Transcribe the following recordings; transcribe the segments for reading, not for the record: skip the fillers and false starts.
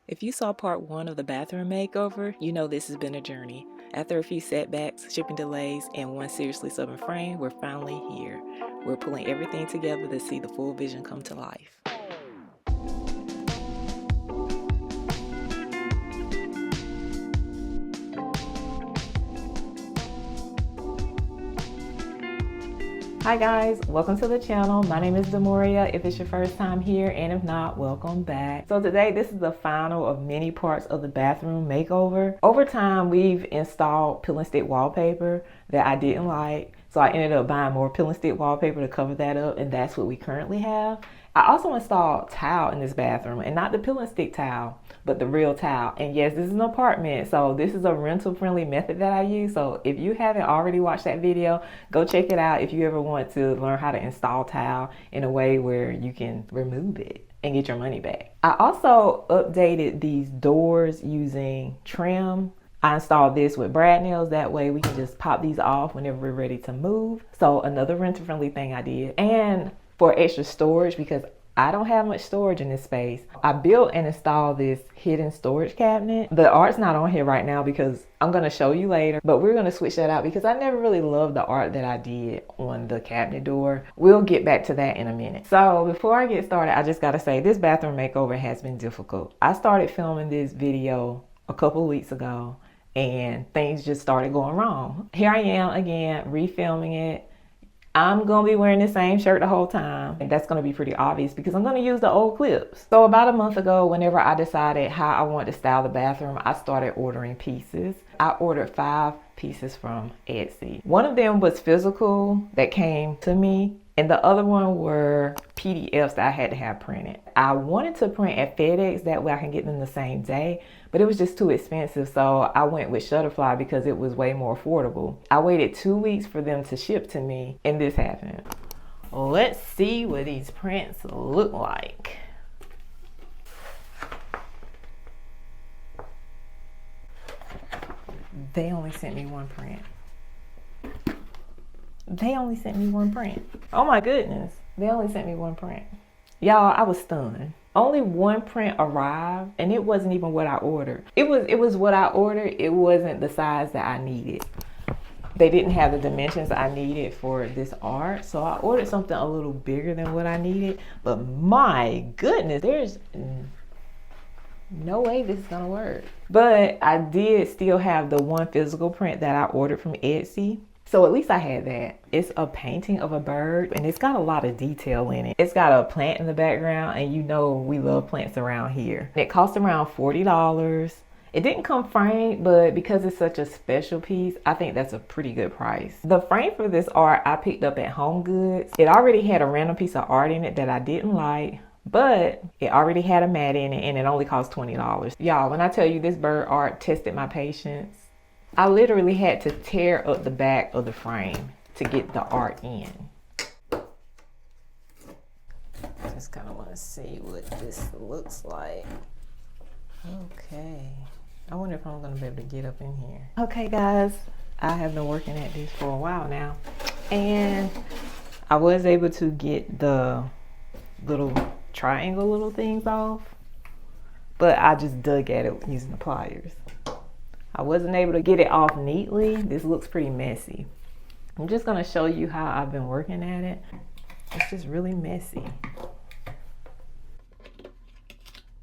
If you saw part 1 of the bathroom makeover, you know this has been a journey. After a few setbacks, shipping delays, and one seriously stubborn frame, we're finally here. We're pulling everything together to see the full vision come to life. Hi guys, welcome to the channel. My name is Demoria if it's your first time here, and if not, welcome back. So today this is the final of many parts of the bathroom makeover. Over time we've installed peel and stick wallpaper that I didn't like, so I ended up buying more peel and stick wallpaper to cover that up, and that's what we currently have. I also installed tile in this bathroom, and not the peel and stick tile, but the real tile. And yes, this is an apartment, so this is a rental friendly method that I use. So if you haven't already watched that video, go check it out if you ever want to learn how to install tile in a way where you can remove it and get your money back. I also updated these doors using trim. I installed this with brad nails, that way we can just pop these off whenever we're ready to move. So another rental friendly thing I did. And for extra storage, because I don't have much storage in this space, I built and installed this hidden storage cabinet. The art's not on here right now because I'm going to show you later, but we're going to switch that out because I never really loved the art that I did on the cabinet door. We'll get back to that in a minute. So before I get started, I just got to say this bathroom makeover has been difficult. I started filming this video a couple of weeks ago and things just started going wrong. Here I am again, refilming it. I'm going to be wearing the same shirt the whole time, and that's going to be pretty obvious because I'm going to use the old clips. So about a month ago, whenever I decided how I wanted to style the bathroom, I started ordering pieces. I ordered 5 pieces from Etsy. One of them was physical that came to me, and the other one were PDFs that I had to have printed. I wanted to print at FedEx, that way I can get them the same day, but it was just too expensive, so I went with Shutterfly because it was way more affordable. I waited 2 weeks for them to ship to me, and this happened. Let's see what these prints look like. They only sent me one print. They only sent me one print. Oh my goodness. They only sent me one print. Y'all, I was stunned. Only one print arrived, and it wasn't even what I ordered. It was what I ordered. It wasn't the size that I needed. They didn't have the dimensions I needed for this art, so I ordered something a little bigger than what I needed. But my goodness, there's no way this is gonna work. But I did still have the one physical print that I ordered from Etsy. So at least I had that. It's a painting of a bird, and it's got a lot of detail in it. It's got a plant in the background, and you know we love plants around here. It cost around $40. It didn't come framed, but because it's such a special piece, I think that's a pretty good price. The frame for this art I picked up at Home Goods. It already had a random piece of art in it that I didn't like, but it already had a mat in it, and it only cost $20. Y'all, when I tell you this bird art tested my patience, I literally had to tear up the back of the frame to get the art in. Just kind of want to see what this looks like. Okay. I wonder if I'm going to be able to get up in here. Okay, guys. I have been working at this for a while now, and I was able to get the little triangle little things off, but I just dug at it using the pliers. I wasn't able to get it off neatly. This looks pretty messy. I'm just gonna show you how I've been working at it. It's just really messy.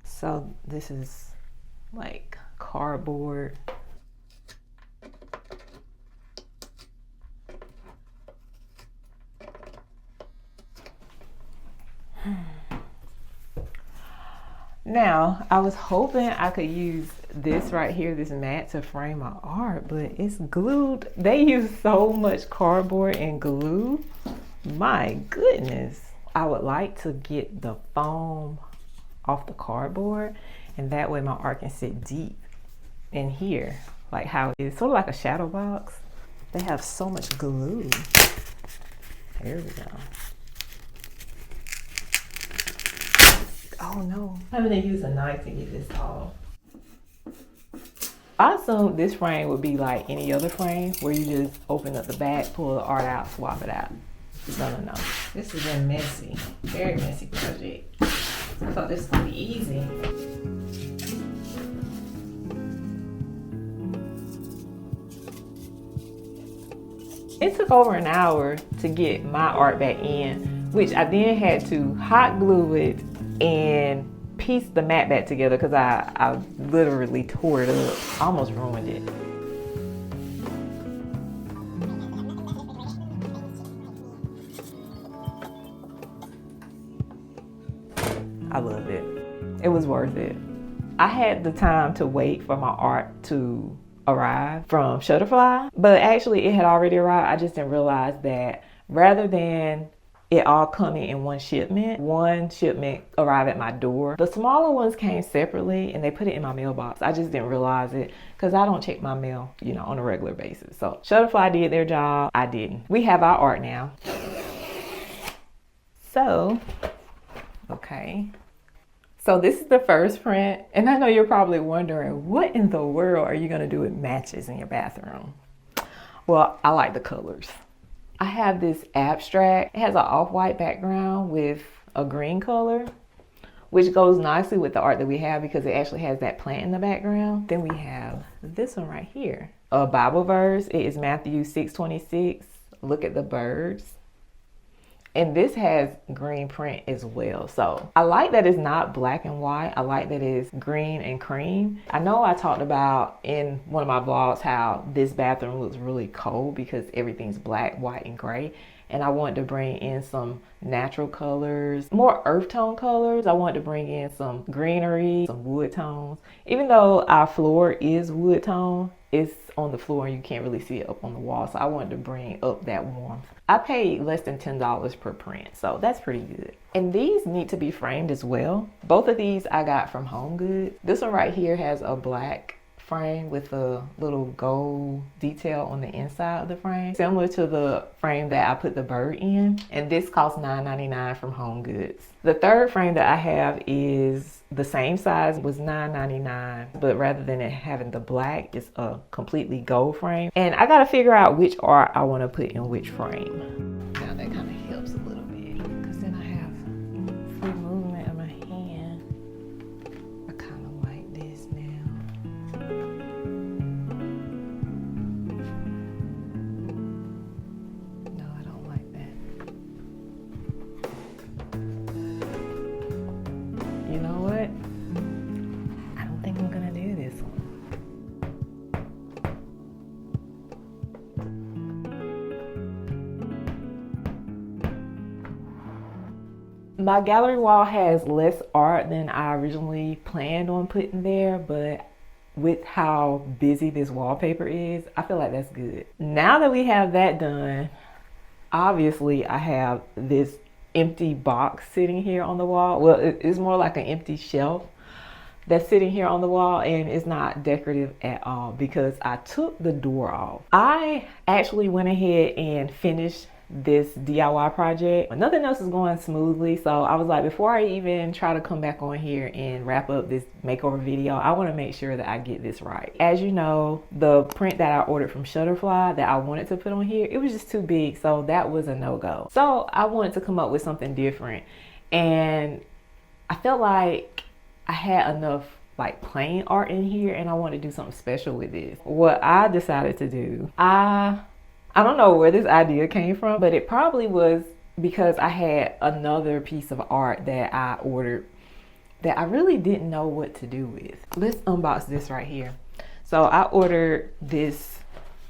So this is like cardboard. Now, I was hoping I could use this right here, this mat, to frame my art, but it's glued. They use so much cardboard and glue. My goodness. I would like to get the foam off the cardboard, and that way my art can sit deep in here, like how it is, sort of like a shadow box. They have so much glue. There we go. Oh no, I'm gonna use a knife to get this off. I assume this frame would be like any other frame where you just open up the back, pull the art out, swap it out. No. This is a messy, very messy project. I thought this was gonna be easy. It took over an hour to get my art back in, which I then had to hot glue it and piece the mat back together because I literally tore it up, almost ruined it. I loved it. It was worth it. I had the time to wait for my art to arrive from Shutterfly, but actually it had already arrived. I just didn't realize that rather than it all coming in one shipment arrived at my door. The smaller ones came separately and they put it in my mailbox. I just didn't realize it because I don't check my mail, on a regular basis. So Shutterfly did their job. I didn't. We have our art now. So, okay. So this is the first print, and I know you're probably wondering, what in the world are you gonna do with matches in your bathroom? Well, I like the colors. I have this abstract. It has an off-white background with a green color, which goes nicely with the art that we have because it actually has that plant in the background. Then we have this one right here, a Bible verse. It is Matthew 6:26. Look at the birds. And this has green print as well. So I like that it's not black and white. I like that it's green and cream. I know I talked about in one of my vlogs how this bathroom looks really cold because everything's black, white, and gray. And I wanted to bring in some natural colors, more earth tone colors. I wanted to bring in some greenery, some wood tones. Even though our floor is wood tone, it's on the floor and you can't really see it up on the wall. So I wanted to bring up that warmth. I paid less than $10 per print, so that's pretty good. And these need to be framed as well. Both of these I got from Home Goods. This one right here has a black frame with a little gold detail on the inside of the frame, similar to the frame that I put the bird in. And this costs $9.99 from Home Goods. The third frame that I have is the same size, was $9.99, but rather than it having the black, it's a completely gold frame. And I gotta figure out which art I want to put in which frame. Now that kind of helps a little bit because then I have free movement of my hand. I kind of like this now. No, I don't like that. You know what? I don't think I'm gonna do this one. My gallery wall has less art than I originally planned on putting there, but with how busy this wallpaper is, I feel like that's good. Now that we have that done, obviously I have this empty box sitting here on the wall. Well, it's more like an empty shelf that's sitting here on the wall, and it's not decorative at all because I took the door off. I actually went ahead and finished this DIY project. Nothing else is going smoothly, so I was like, before I even try to come back on here and wrap up this makeover video, I want to make sure that I get this right. As you know, the print that I ordered from Shutterfly that I wanted to put on here, it was just too big, so that was a no-go. So I wanted to come up with something different, and I felt like I had enough like plain art in here, and I wanted to do something special with this. What I decided to do, I don't know where this idea came from, but it probably was because I had another piece of art that I ordered that I really didn't know what to do with. Let's unbox this right here. So I ordered this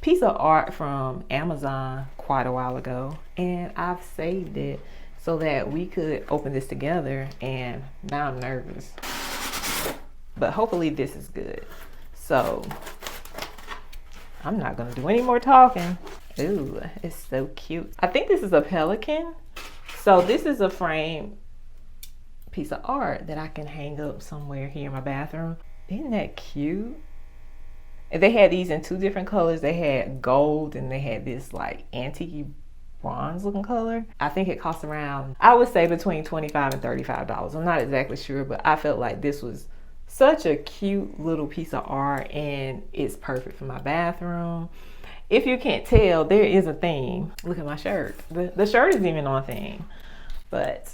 piece of art from Amazon quite a while ago, and I've saved it so that we could open this together, and now I'm nervous. But hopefully this is good. So I'm not gonna do any more talking. Ooh, it's so cute. I think this is a pelican. So this is a frame piece of art that I can hang up somewhere here in my bathroom. Isn't that cute? And they had these in two different colors. They had gold and they had this like antique bronze looking color. I think it cost around, I would say between $25 and $35. I'm not exactly sure, but I felt like this was such a cute little piece of art, and it's perfect for my bathroom. If you can't tell, there is a theme. Look at my shirt. The shirt is even on theme. But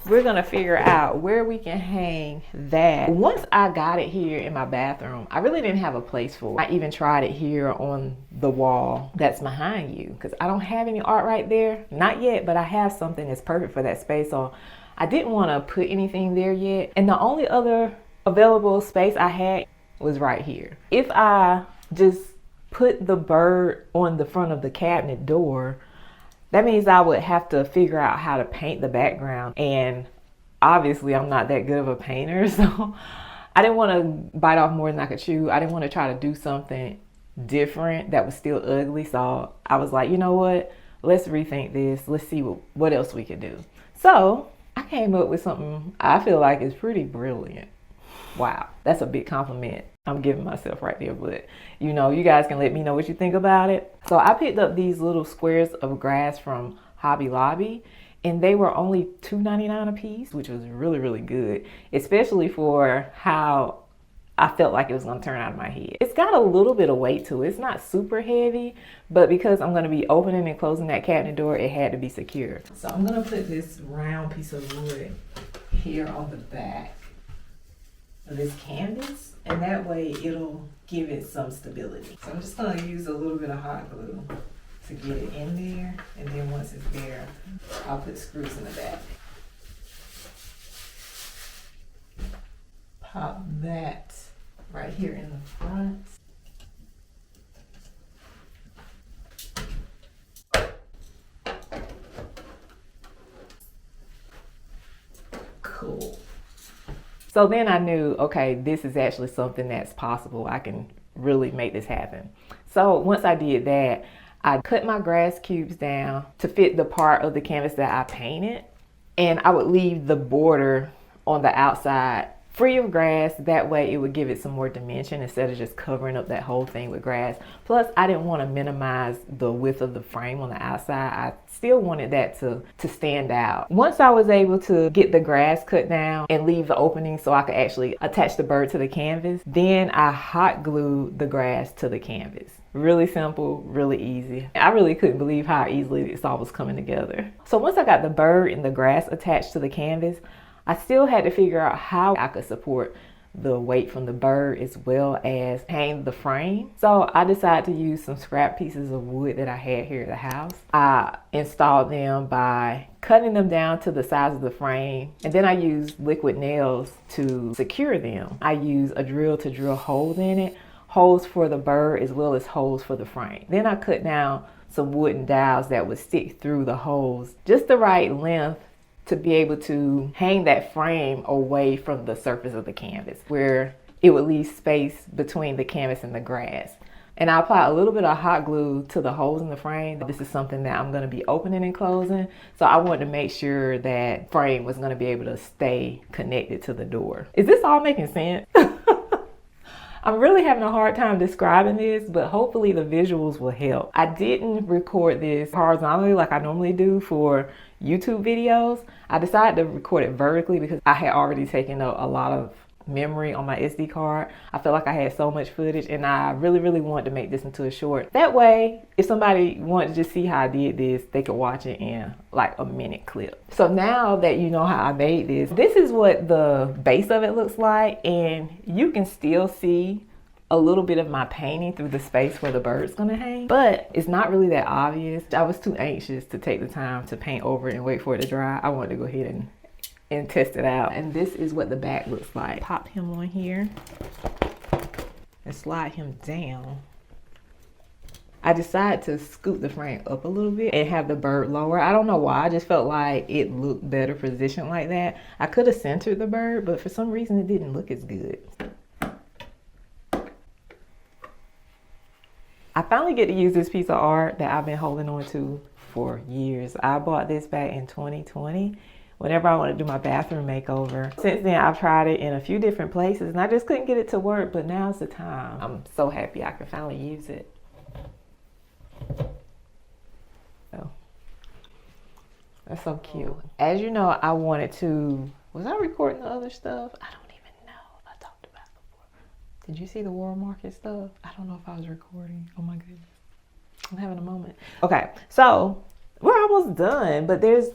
we're gonna figure out where we can hang that. Once I got it here in my bathroom, I really didn't have a place for it. I even tried it here on the wall that's behind you, because I don't have any art right there, not yet, but I have something that's perfect for that space. So I didn't want to put anything there yet. And the only other available space I had was right here. If I just put the bird on the front of the cabinet door, that means I would have to figure out how to paint the background. And obviously I'm not that good of a painter, so I didn't want to bite off more than I could chew. I didn't want to try to do something different that was still ugly. So I was like, you know what? Let's rethink this. Let's see what else we could do. So I came up with something I feel like is pretty brilliant. Wow, that's a big compliment I'm giving myself right there, but you know, you guys can let me know what you think about it. So I picked up these little squares of grass from Hobby Lobby, and they were only $2.99 a piece, which was really, really good, especially for how I felt like it was going to turn out of my head. It's got a little bit of weight to it. It's not super heavy, but because I'm going to be opening and closing that cabinet door, it had to be secure. So I'm going to put this round piece of wood here on the back of this canvas, and that way it'll give it some stability. So I'm just going to use a little bit of hot glue to get it in there, and then once it's there, I'll put screws in the back. Pop that right here in the front. Cool. So then I knew, okay, this is actually something that's possible. I can really make this happen. So once I did that, I cut my grass cubes down to fit the part of the canvas that I painted. And I would leave the border on the outside free of grass. That way it would give it some more dimension instead of just covering up that whole thing with grass. Plus, I didn't want to minimize the width of the frame on the outside. I still wanted that to stand out. Once I was able to get the grass cut down and leave the opening so I could actually attach the bird to the canvas, then I hot glued the grass to the canvas. Really simple, really easy. I really couldn't believe how easily this all was coming together. So once I got the bird and the grass attached to the canvas, I still had to figure out how I could support the weight from the bird as well as hang the frame. So I decided to use some scrap pieces of wood that I had here at the house. I installed them by cutting them down to the size of the frame, and then I used liquid nails to secure them. I used a drill to drill holes in it, holes for the bird as well as holes for the frame. Then I cut down some wooden dowels that would stick through the holes, just the right length to be able to hang that frame away from the surface of the canvas, where it would leave space between the canvas and the grass. And I apply a little bit of hot glue to the holes in the frame. This is something that I'm going to be opening and closing, so I wanted to make sure that frame was going to be able to stay connected to the door. Is this all making sense? I'm really having a hard time describing this, but hopefully the visuals will help. I didn't record this horizontally like I normally do for YouTube videos. I decided to record it vertically because I had already taken up a lot of memory on my SD card. I felt like I had so much footage, and I really wanted to make this into a short. That way, if somebody wanted to just see how I did this, they could watch it in like a minute clip. So now that you know how I made this, this is what the base of it looks like, and you can still see a little bit of my painting through the space where the bird's gonna hang, but it's not really that obvious. I was too anxious to take the time to paint over it and wait for it to dry. I wanted to go ahead and test it out. And this is what the back looks like. Pop him on here and slide him down. I decided to scoop the frame up a little bit and have the bird lower. I don't know why, I just felt like it looked better positioned like that. I could have centered the bird, but for some reason it didn't look as good. I finally get to use this piece of art that I've been holding on to for years. I bought this back in 2020 whenever I wanted to do my bathroom makeover. Since then, I've tried it in a few different places and I just couldn't get it to work, but now's the time. I'm so happy I can finally use it. So, that's so cute. As you know, I wanted to, was I recording the other stuff? I don't even know if I talked about it before. Did you see the World Market stuff? I don't know if I was recording. Oh my goodness. I'm having a moment. Okay, so we're almost done, but there's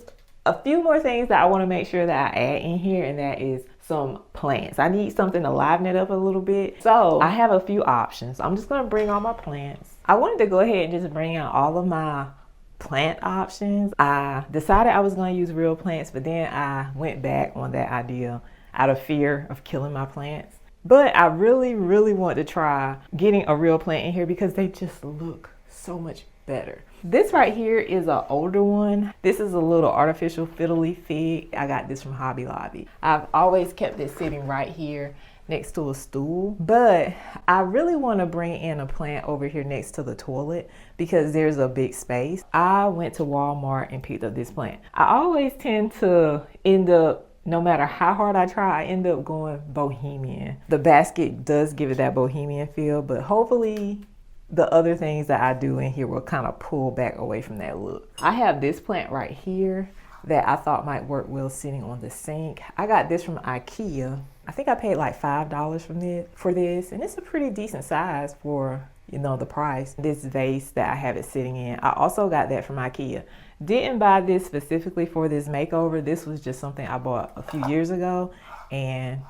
A few more things that I want to make sure that I add in here, and that is some plants. I need something to liven it up a little bit. So I have a few options. I'm just going to bring all my plants. I wanted to go ahead and just bring out all of my plant options. I decided I was going to use real plants, but then I went back on that idea out of fear of killing my plants. But I really want to try getting a real plant in here because they just look so much better. This right here is an older one. This is a little artificial fiddly fig. I got this from Hobby Lobby. I've always kept it sitting right here next to a stool, but I really want to bring in a plant over here next to the toilet because there's a big space. I went to Walmart and picked up this plant. I always tend to end up, no matter how hard I try, I end up going bohemian. The basket does give it that bohemian feel, but hopefully the other things that I do in here will kind of pull back away from that look. I have this plant right here that I thought might work well sitting on the sink. I got this from IKEA. I think I paid like $5 for this, and it's a pretty decent size for, you know, the price. This vase that I have it sitting in, I also got that from IKEA. Didn't buy this specifically for this makeover. This was just something I bought a few years ago, and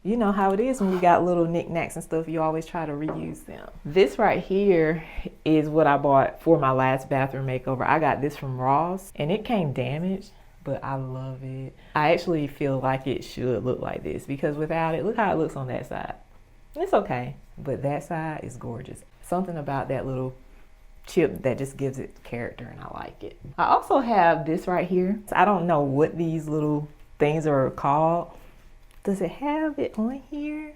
you know how it is when you got little knickknacks and stuff, you always try to reuse them. This right here is what I bought for my last bathroom makeover. I got this from Ross and it came damaged, but I love it. I actually feel like it should look like this because without it, look how it looks on that side. It's okay, but that side is gorgeous. Something about that little chip that just gives it character, and I like it. I also have this right here. I don't know what these little things are called. Does it have it on here?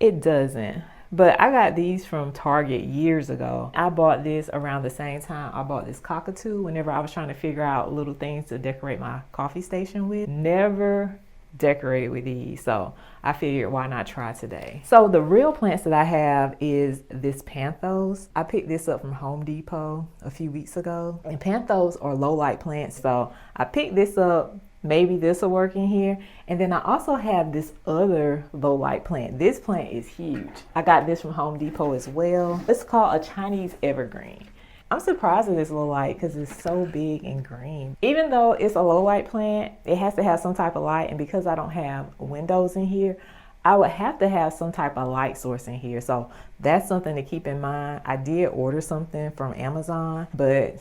It doesn't, but I got these from Target years ago. I bought this around the same time I bought this cockatoo whenever I was trying to figure out little things to decorate my coffee station with. Never decorated with these, so I figured why not try today. So the real plants that I have is this Panthos. I picked this up from Home Depot a few weeks ago, and Panthos are low light plants, so I picked this up. Maybe this will work in here. And then I also have this other low light plant. This plant is huge. I got this from Home Depot as well. It's called a Chinese evergreen. I'm surprised at this low light because it's so big and green. Even though it's a low light plant, it has to have some type of light. And because I don't have windows in here, I would have to have some type of light source in here. So that's something to keep in mind. I did order something from Amazon, but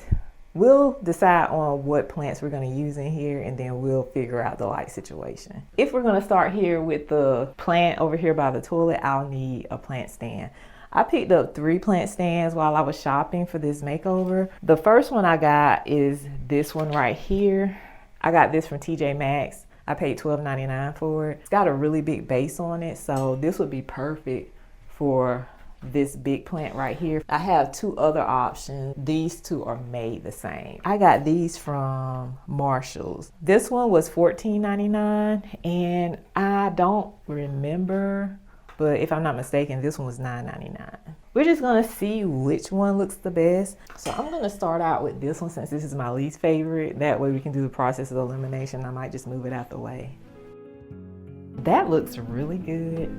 we'll decide on what plants we're going to use in here, and then we'll figure out the light situation. If we're going to start here with the plant over here by the toilet, I'll need a plant stand. I picked up 3 plant stands while I was shopping for this makeover. The first one I got is this one right here. I got this from TJ Maxx. I paid $12.99 for it. It's got a really big base on it, so this would be perfect for this big plant right here. I have 2 other options. These 2 are made the same. I got these from Marshall's. This one was $14.99, and I don't remember, but if I'm not mistaken, this one was $9.99. We're just gonna see which one looks the best. So I'm gonna start out with this one since this is my least favorite. That way we can do the process of elimination. I might just move it out the way. That looks really good.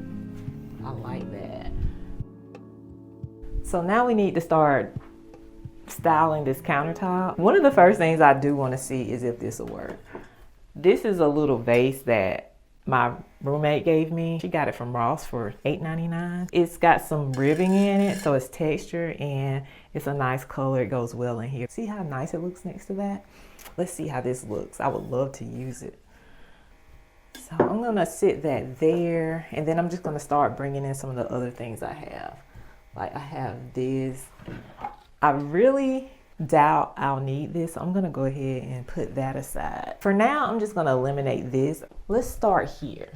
I like that. So now we need to start styling this countertop. One of the first things I do want to see is if this will work. This is a little vase that my roommate gave me. She got it from Ross for $8.99. It's got some ribbing in it, so it's textured and it's a nice color. It goes well in here. See how nice it looks next to that? Let's see how this looks. I would love to use it. So I'm gonna sit that there, and then I'm just gonna start bringing in some of the other things I have. Like I have this. I really doubt I'll need this, so I'm gonna go ahead and put that aside. For now, I'm just gonna eliminate this. Let's start here.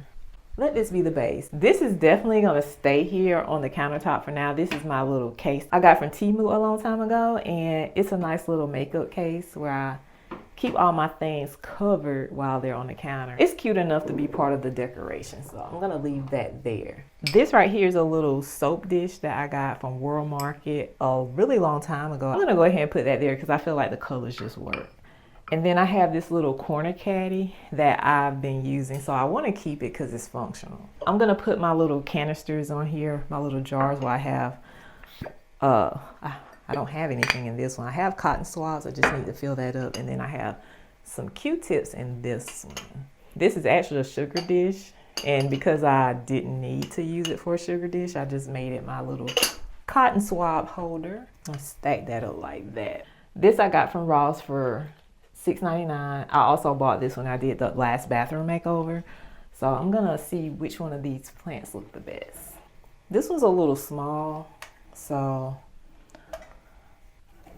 Let this be the base. This is definitely gonna stay here on the countertop for now. This is my little case I got from Temu a long time ago, and it's a nice little makeup case where I keep all my things covered while they're on the counter. It's cute enough to be part of the decoration, so I'm gonna leave that there. This right here is a little soap dish that I got from World Market a really long time ago. I'm gonna go ahead and put that there because I feel like the colors just work. And then I have this little corner caddy that I've been using, so I want to keep it because it's functional. I'm gonna put my little canisters on here, my little jars where I have I don't have anything in this one. I have cotton swabs. I just need to fill that up. And then I have some Q-tips in this one. This is actually a sugar dish, and because I didn't need to use it for a sugar dish, I just made it my little cotton swab holder. I'll stack that up like that. This I got from Ross for $6.99. I also bought this when I did the last bathroom makeover. So I'm gonna see which one of these plants look the best. This one's a little small, so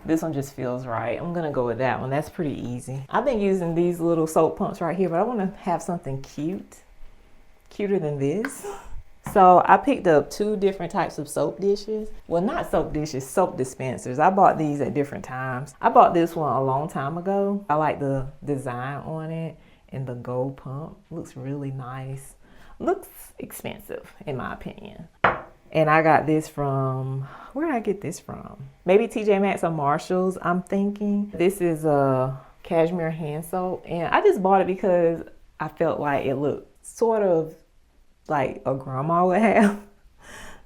this one just feels right. I'm gonna go with that one. That's pretty easy. I've been using these little soap pumps right here, but I wanna have something cute, cuter than this. So I picked up 2 different types of soap dishes. Well, not soap dishes, soap dispensers. I bought these at different times. I bought this one a long time ago. I like the design on it and the gold pump. Looks really nice. Looks expensive in my opinion. And I got this from, where did I get this from? Maybe TJ Maxx or Marshalls, I'm thinking. This is a cashmere hand soap. And I just bought it because I felt like it looked sort of like a grandma would have.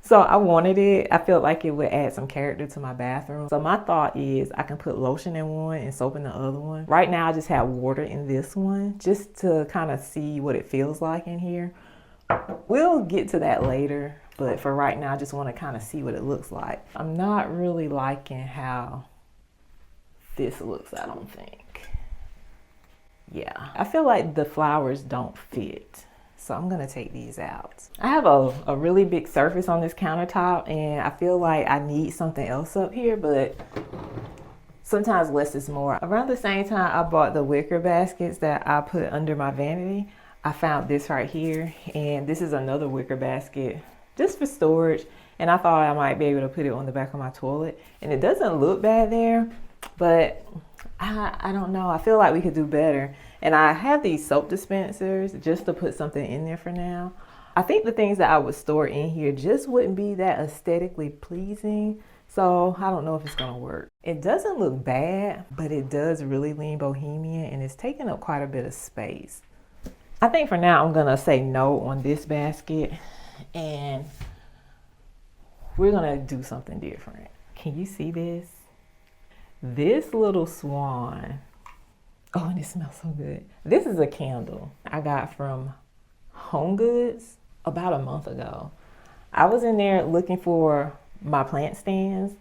So I wanted it. I felt like it would add some character to my bathroom. So my thought is I can put lotion in one and soap in the other one. Right now I just have water in this one just to kind of see what it feels like in here. We'll get to that later, but for right now I just want to kind of see what it looks like. I'm not really liking how this looks, I don't think. Yeah, I feel like the flowers don't fit. So I'm gonna take these out. I have a really big surface on this countertop and I feel like I need something else up here, but sometimes less is more. Around the same time I bought the wicker baskets that I put under my vanity. I found this right here, and this is another wicker basket just for storage. And I thought I might be able to put it on the back of my toilet. And it doesn't look bad there, but I don't know. I feel like we could do better. And I have these soap dispensers just to put something in there for now. I think the things that I would store in here just wouldn't be that aesthetically pleasing. So I don't know if it's gonna work. It doesn't look bad, but it does really lean bohemian and it's taking up quite a bit of space. I think for now I'm gonna say no on this basket and we're gonna do something different. Can you see this? This little swan. Oh, and it smells so good. This is a candle I got from Home Goods about a month ago. I was in there looking for my plant stands.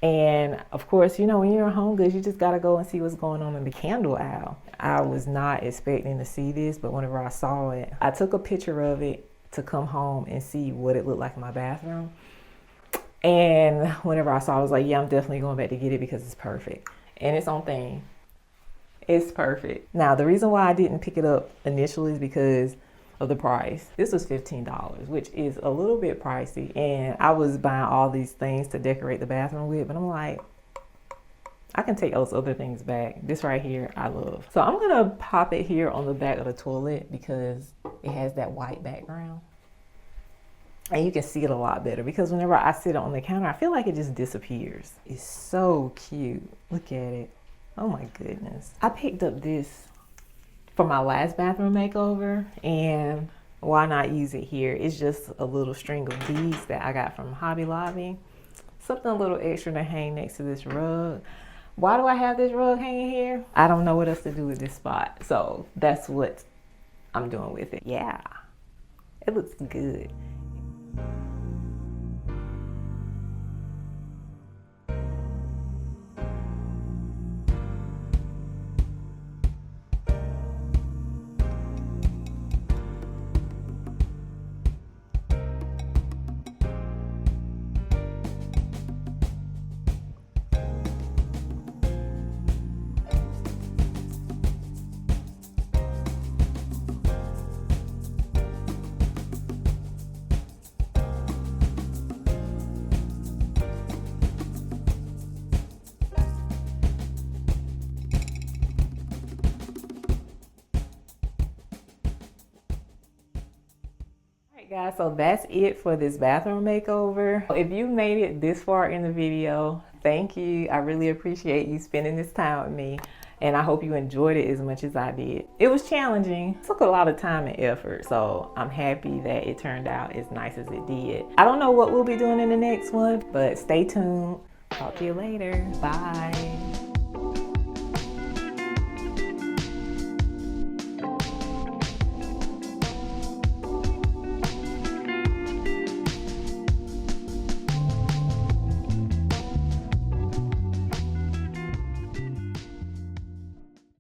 And of course, you know, when you're in Home Goods, you just gotta go and see what's going on in the candle aisle. I was not expecting to see this, but whenever I saw it, I took a picture of it to come home and see what it looked like in my bathroom. And whenever I saw it, I was like, yeah, I'm definitely going back to get it because it's perfect. And it's on thing. It's perfect. Now, the reason why I didn't pick it up initially is because of the price. This was $15, which is a little bit pricey. And I was buying all these things to decorate the bathroom with, but I'm like, I can take those other things back. This right here, I love. So I'm gonna pop it here on the back of the toilet because it has that white background. And you can see it a lot better because whenever I sit on the counter, I feel like it just disappears. It's so cute. Look at it. Oh my goodness. I picked up this for my last bathroom makeover, and why not use it here? It's just a little string of beads that I got from Hobby Lobby. Something a little extra to hang next to this rug. Why do I have this rug hanging here? I don't know what else to do with this spot. So that's what I'm doing with it. Yeah, it looks good. Guys, so that's it for this bathroom makeover. If you made it this far in the video, thank you. I really appreciate you spending this time with me, and I hope you enjoyed it as much as I did. It was challenging. It took a lot of time and effort, so I'm happy that it turned out as nice as it did. I don't know what we'll be doing in the next one, but stay tuned. Talk to you later. Bye.